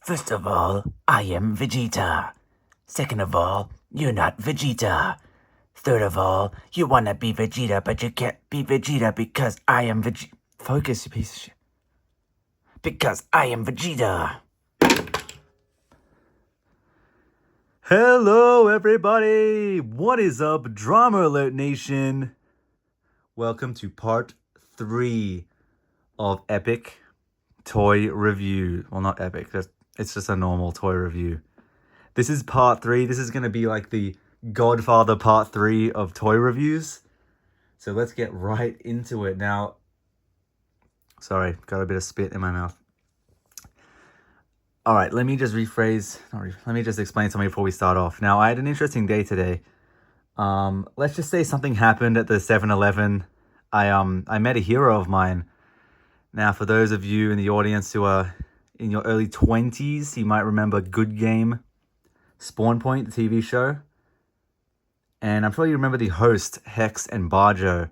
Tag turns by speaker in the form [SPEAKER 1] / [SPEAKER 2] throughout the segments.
[SPEAKER 1] First of all, I am Vegeta. Second of all, you're not Vegeta. Third of all, you wanna be Vegeta, but you can't be Vegeta because I am Vegeta. Focus, you piece of shit. Because I am Vegeta.
[SPEAKER 2] Hello, everybody! What is up, Drama Alert Nation? Welcome to part 3 of Epic Toy Review. Well, not Epic, it's just a normal toy review. This is part 3. This is going to be like the Godfather part 3 of toy reviews. So let's get right into it. Now, sorry, got a bit of spit in my mouth. All right, let me just let me just explain something before we start off. Now, I had an interesting day today. Let's just say something happened at the 7-Eleven. I met a hero of mine. Now, for those of you in the audience who are in your early 20s, you might remember Good Game, Spawn Point, the TV show. And I'm sure you remember the host, Hex and Barjo.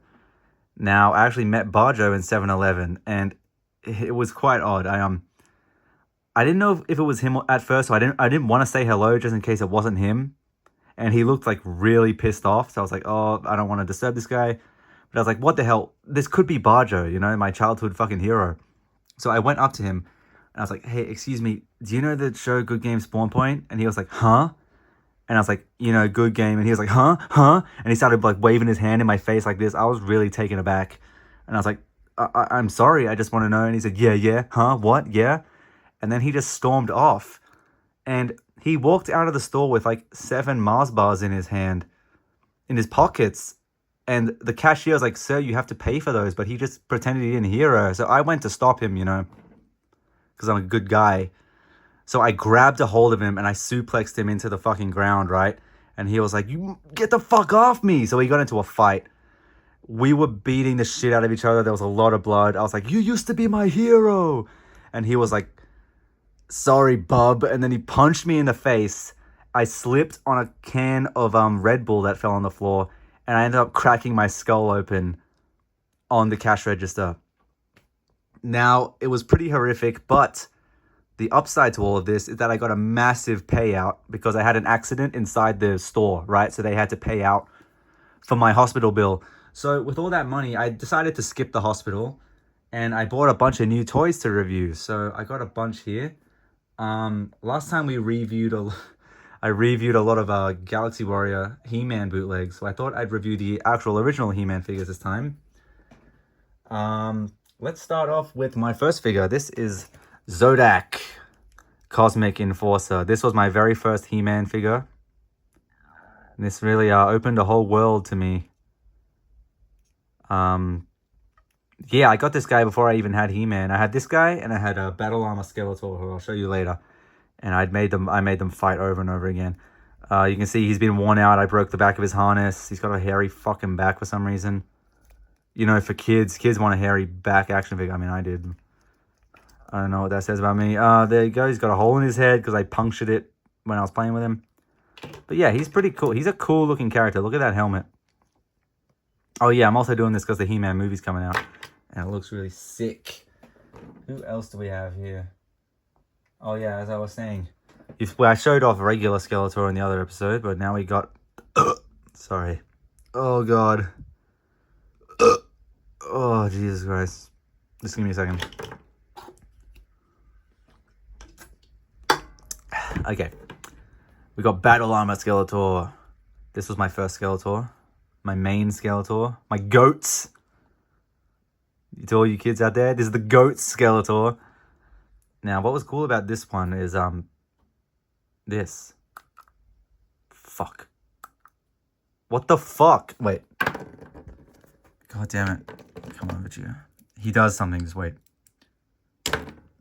[SPEAKER 2] Now, I actually met Barjo in 7-Eleven, and it was quite odd. I didn't know if it was him at first, so I didn't want to say hello just in case it wasn't him. And he looked like really pissed off. So I was like, oh, I don't want to disturb this guy. But I was like, what the hell? This could be Barjo, you know, my childhood fucking hero. So I went up to him and I was like, hey, excuse me, do you know the show Good Game Spawn Point? And he was like, huh? And I was like, you know, Good Game. And he was like, huh? And he started like waving his hand in my face like this. I was really taken aback. And I was like, I'm sorry, I just want to know. And he said, yeah, huh? What? Yeah? And then he just stormed off. And he walked out of the store with like 7 Mars bars in his hand, in his pockets. And the cashier was like, sir, you have to pay for those. But he just pretended he didn't hear her. So I went to stop him, you know, because I'm a good guy. So I grabbed a hold of him and I suplexed him into the fucking ground, right? And he was like, you get the fuck off me. So we got into a fight. We were beating the shit out of each other. There was a lot of blood. I was like, you used to be my hero. And he was like, sorry, bub. And then he punched me in the face. I slipped on a can of Red Bull that fell on the floor. And I ended up cracking my skull open on the cash register. Now, it was pretty horrific, but the upside to all of this is that I got a massive payout because I had an accident inside the store, right? So they had to pay out for my hospital bill. So with all that money, I decided to skip the hospital and I bought a bunch of new toys to review. So I got a bunch here. Last time I reviewed a lot of Galaxy Warrior He-Man bootlegs, so I thought I'd review the actual original He-Man figures this time. Let's start off with my first figure. This is Zodak, Cosmic Enforcer. This was my very first He-Man figure. And this really opened a whole world to me. Yeah, I got this guy before I even had He-Man. I had this guy and I had a Battle Armor Skeletor, who I'll show you later. And I made them fight over and over again. You can see he's been worn out. I broke the back of his harness. He's got a hairy fucking back for some reason. You know, for kids want a hairy back action figure. I mean, I did. I don't know what that says about me. There you go. He's got a hole in his head because I punctured it when I was playing with him. But yeah, he's pretty cool. He's a cool looking character. Look at that helmet. Oh yeah, I'm also doing this because the He-Man movie's coming out. And it looks really sick. Who else do we have here? Oh yeah, as I was saying. I showed off regular Skeletor in the other episode, but now we got... Sorry. Oh god. Oh, Jesus Christ. Just give me a second. Okay. We got Battle Armor Skeletor. This was my first Skeletor. My main Skeletor. My goats. To all you kids out there, this is the GOAT Skeletor. Now, what was cool about this one is, this. Fuck. What the fuck? Wait. God damn it. Come on, Vegeta. He does something, just wait.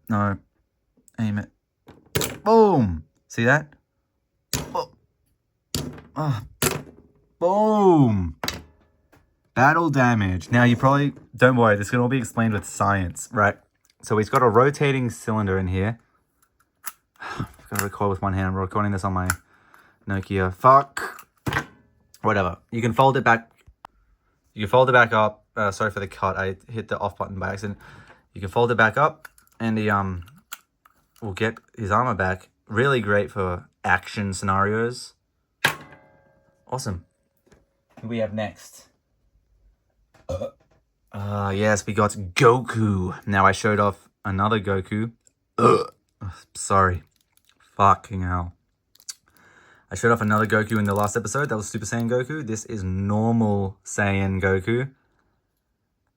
[SPEAKER 2] No. Aim it. Boom! See that? Oh. Oh. Boom! Battle damage. Now, you probably... Don't worry, this can all be explained with science, right? So he's got a rotating cylinder in here. I've got to record with one hand. I'm recording this on my Nokia. Fuck. Whatever. You can fold it back. You can fold it back up. Sorry for the cut. I hit the off button by accident. You can fold it back up. And the will get his armor back. Really great for action scenarios. Awesome. Who we have next? Yes, we got Goku. Now I showed off another Goku. Sorry. Fucking hell. I showed off another Goku in the last episode. That was Super Saiyan Goku. This is normal Saiyan Goku.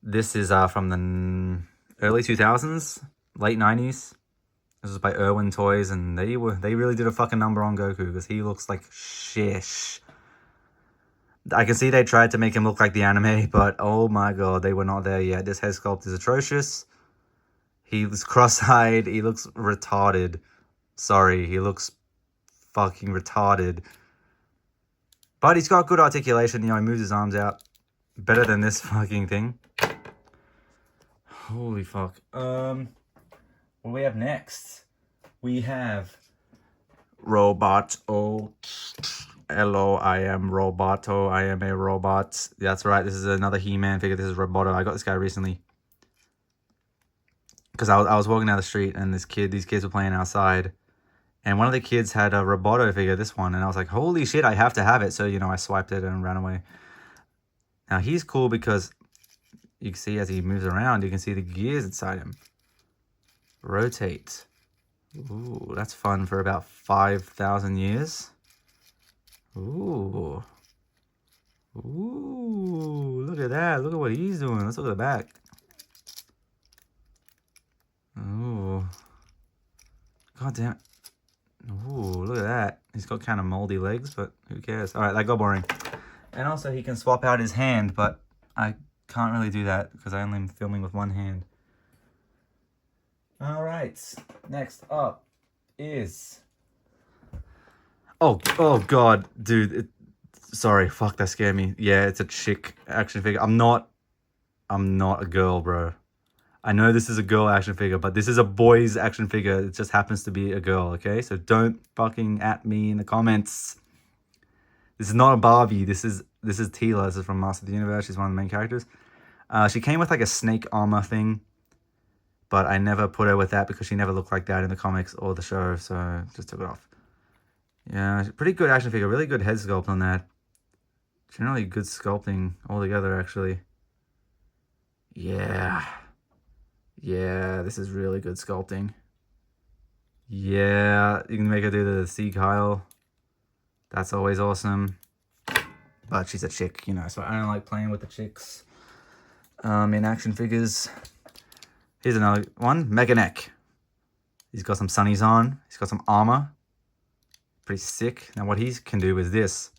[SPEAKER 2] This is from the early 2000s, late 90s. This was by Irwin Toys, and they really did a fucking number on Goku because he looks like shish. I can see they tried to make him look like the anime, but oh my god, they were not there yet. This head sculpt is atrocious. He was cross-eyed. He looks retarded. Sorry, he looks fucking retarded. But he's got good articulation. You know, he moves his arms out better than this fucking thing. Holy fuck. What do we have next? We have Roboto. Hello, I am Roboto. I am a robot. That's right. This is another He-Man figure. This is Roboto. I got this guy recently because I was walking down the street and these kids were playing outside, and one of the kids had a Roboto figure, this one, and I was like, holy shit, I have to have it. So, you know, I swiped it and ran away. Now he's cool because you can see as he moves around, you can see the gears inside him. Rotate. Ooh, that's fun for about 5,000 years. Ooh. Ooh, look at that. Look at what he's doing. Let's look at the back. Ooh. God damn it. Ooh, look at that. He's got kind of moldy legs, but who cares? All right, that got boring. And also he can swap out his hand, but I can't really do that because I only am filming with one hand. All right, next up is... Oh god, dude. Sorry, fuck, that scared me. Yeah, it's a chick action figure. I'm not a girl, bro. I know this is a girl action figure, but this is a boy's action figure. It just happens to be a girl, okay? So don't fucking at me in the comments. This is not a Barbie. This is Teela. This is from Master of the Universe. She's one of the main characters. She came with like a snake armor thing, but I never put her with that because she never looked like that in the comics or the show, so just took it off. Yeah, pretty good action figure. Really good head sculpt on that. Generally good sculpting altogether, actually. Yeah. Yeah, this is really good sculpting. Yeah, you can make her do the Sea Kyle. That's always awesome. But she's a chick, you know, so I don't like playing with the chicks in action figures. Here's another one, Mechaneck. He's got some sunnies on. He's got some armor. Pretty sick. Now what he can do is this.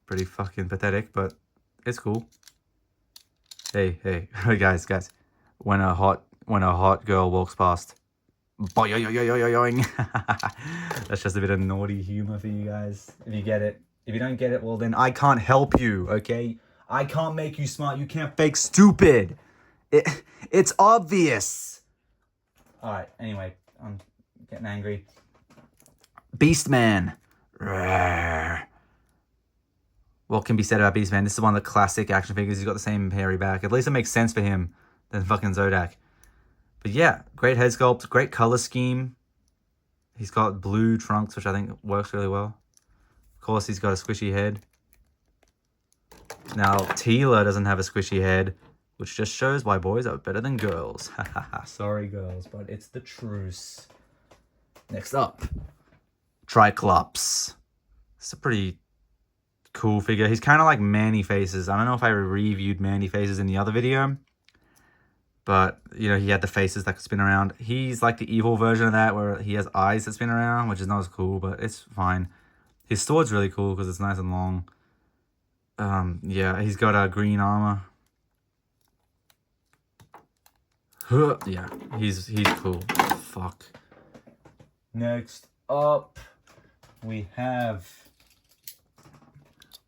[SPEAKER 2] Pretty fucking pathetic, but it's cool. Hey, guys. When a hot girl walks past, boing. That's just a bit of naughty humor for you guys. If you get it. If you don't get it, well then I can't help you, okay? I can't make you smart. You can't fake stupid. It's obvious. All right. Anyway, I'm getting angry. Beastman. What can be said about Beastman? This is one of the classic action figures. He's got the same hairy back. At least it makes sense for him than fucking Zodak. But yeah, great head sculpt, great color scheme. He's got blue trunks, which I think works really well. Of course, he's got a squishy head. Now, Teela doesn't have a squishy head, which just shows why boys are better than girls. Sorry, girls, but it's the truth. Next up, Triclops. It's a pretty cool figure. He's kind of like Manny Faces. I don't know if I reviewed Manny Faces in the other video, but, you know, he had the faces that could spin around. He's like the evil version of that, where he has eyes that spin around, which is not as cool, but it's fine. His sword's really cool because it's nice and long. Yeah, he's got a green armor. Yeah, he's cool. Fuck. Next up, we have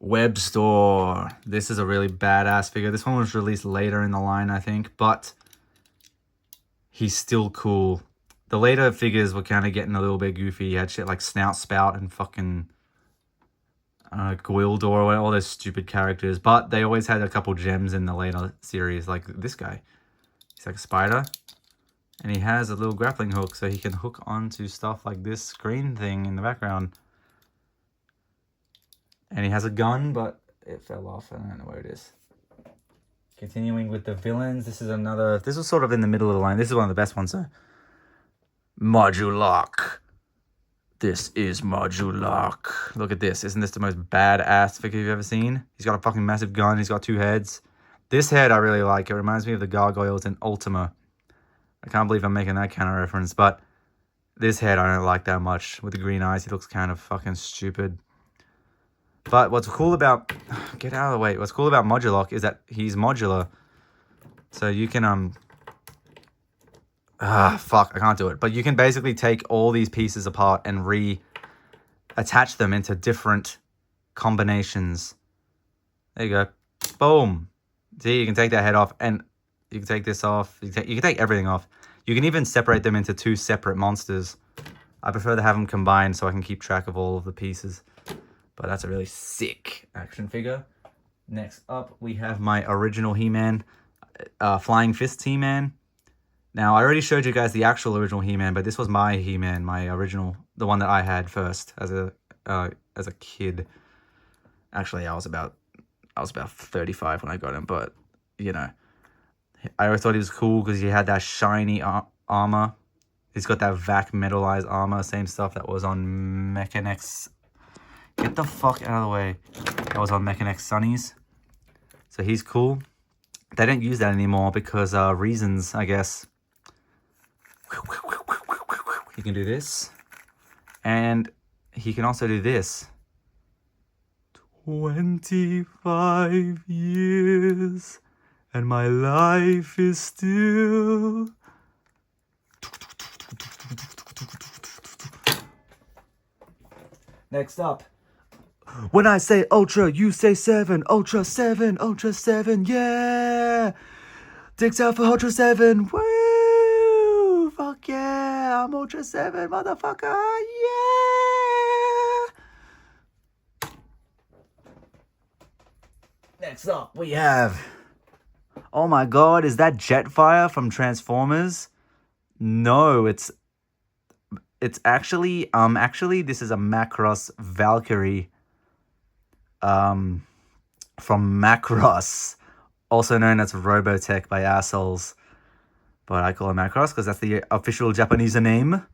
[SPEAKER 2] Webstore. This is a really badass figure. This one was released later in the line, I think, but he's still cool. The later figures were kind of getting a little bit goofy. He had shit like Snout Spout and fucking Gwildor, all those stupid characters. But they always had a couple gems in the later series, like this guy. He's like a spider. And he has a little grappling hook, so he can hook onto stuff like this screen thing in the background. And he has a gun, but it fell off. I don't know where it is. Continuing with the villains, this was sort of in the middle of the line. This is one of the best ones, so. Modulok. This is Modulok. Look at this. Isn't this the most badass figure you've ever seen? He's got a fucking massive gun. He's got 2 heads. This head I really like. It reminds me of the gargoyles in Ultima. I can't believe I'm making that kind of reference, but this head I don't like that much. With the green eyes, he looks kind of fucking stupid. But what's cool about... Get out of the way. What's cool about Modulok is that he's modular. So you can... fuck, I can't do it. But you can basically take all these pieces apart and attach them into different combinations. There you go. Boom. See, you can take that head off and you can take this off. You can take everything off. You can even separate them into 2 separate monsters. I prefer to have them combined so I can keep track of all of the pieces. But that's a really sick action figure. Next up, we have my original He-Man, Flying Fists He-Man. Now, I already showed you guys the actual original He-Man, but this was my He-Man, my original, the one that I had first as a kid. Actually, I was about 35 when I got him, but you know, I always thought he was cool because he had that shiny armor. He's got that vac metalized armor, same stuff that was on Mechanex. Get the fuck out of the way. That was on Mechanex Sunnies. So he's cool. They don't use that anymore because reasons, I guess. He can do this. And he can also do this. 25 years and my life is still... Next up. When I say Ultra, you say 7. Ultra 7, Ultra 7, yeah! Dicks out for Ultra 7, woo! Fuck yeah! I'm Ultra 7, motherfucker, yeah! Next up, we have... Oh my god, is that Jetfire from Transformers? No, it's actually this is a Macross Valkyrie from Macross, also known as Robotech by assholes, but I call him Macross because that's the official Japanese name.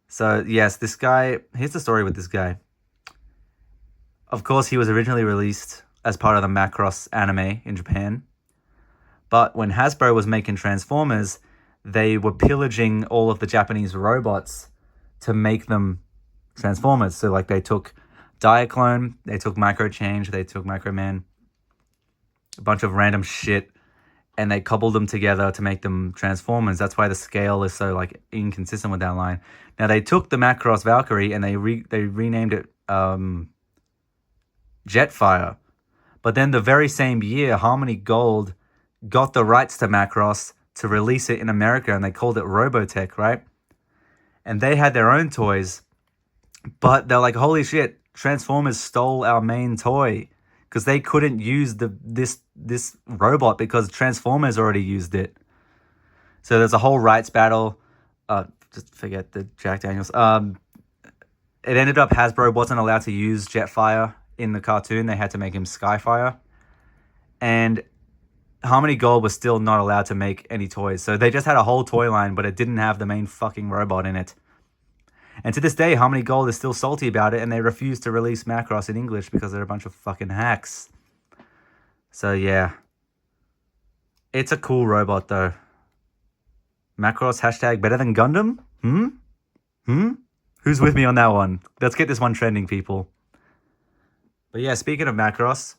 [SPEAKER 2] So yes, this guy, here's the story with this guy. Of course, he was originally released as part of the Macross anime in Japan, but when Hasbro was making Transformers, they were pillaging all of the Japanese robots to make them Transformers. So like they took Diaclone, they took Microchange, they took Microman, a bunch of random shit, and they cobbled them together to make them Transformers. That's why the scale is so like inconsistent with that line. Now they took the Macross Valkyrie and they renamed it Jetfire. But then the very same year, Harmony Gold got the rights to Macross to release it in America, and they called it Robotech, right? And they had their own toys, but they're like, holy shit, Transformers stole our main toy, because they couldn't use this robot because Transformers already used it. So there's a whole rights battle. Just forget the Jack Daniels. It ended up Hasbro wasn't allowed to use Jetfire in the cartoon. They had to make him Skyfire. And Harmony Gold was still not allowed to make any toys. So they just had a whole toy line, but it didn't have the main fucking robot in it. And to this day, Harmony Gold is still salty about it, and they refuse to release Macross in English because they're a bunch of fucking hacks. So yeah. It's a cool robot though. Macross hashtag better than Gundam? Who's with me on that one? Let's get this one trending, people. But yeah, speaking of Macross...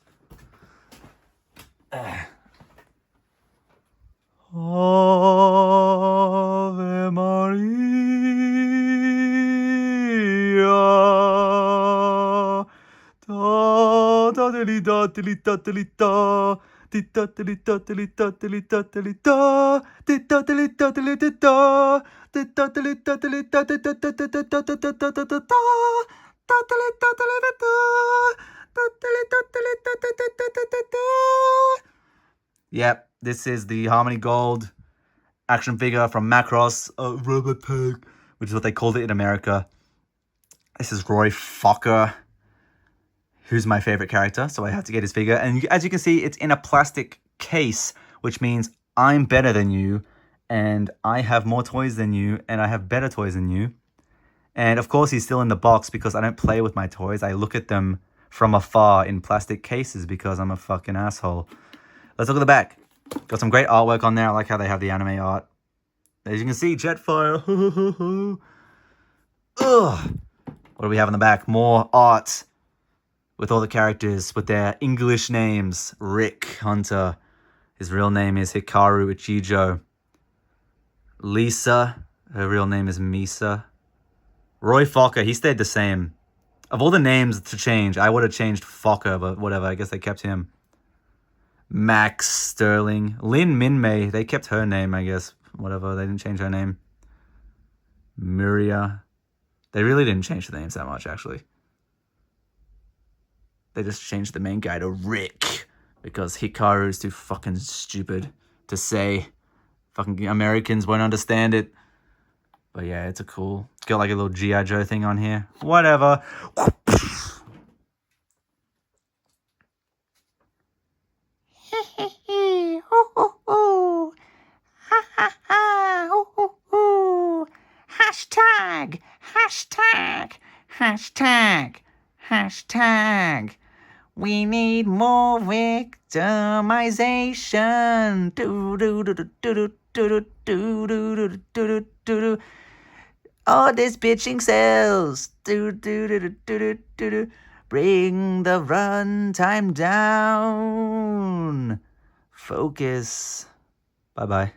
[SPEAKER 2] Ave Maria, da da di da di da di da, di da di da di da di da di da, di da di da di da, di da di da di da di da da da da da da da da da da. Yep, this is the Harmony Gold action figure from Macross, Robotech, which is what they called it in America. This is Roy Fokker, who's my favorite character, so I had to get his figure. And as you can see, it's in a plastic case, which means I'm better than you, and I have more toys than you, and I have better toys than you. And of course, he's still in the box because I don't play with my toys. I look at them from afar in plastic cases because I'm a fucking asshole. Let's look at the back. Got some great artwork on there. I like how they have the anime art. As you can see, Jetfire. Ugh. What do we have on the back? More art with all the characters with their English names. Rick Hunter. His real name is Hikaru Ichijo. Lisa. Her real name is Misa. Roy Fokker. He stayed the same. Of all the names to change, I would have changed Fokker, but whatever. I guess they kept him. Max Sterling. Lin Minmay. They kept her name, I guess. Whatever. They didn't change her name. Miria. They really didn't change the names that much, actually. They just changed the main guy to Rick because Hikaru is too fucking stupid to say. Fucking Americans won't understand it. But yeah, it's a cool... It's got like a little G.I. Joe thing on here. Whatever.
[SPEAKER 1] Hashtag, hashtag, hashtag, hashtag. We need more victimization. Do do do do do do do do do do do. All this bitching sells. Do do do do do do do. Bring the runtime down. Focus.
[SPEAKER 2] Bye-bye.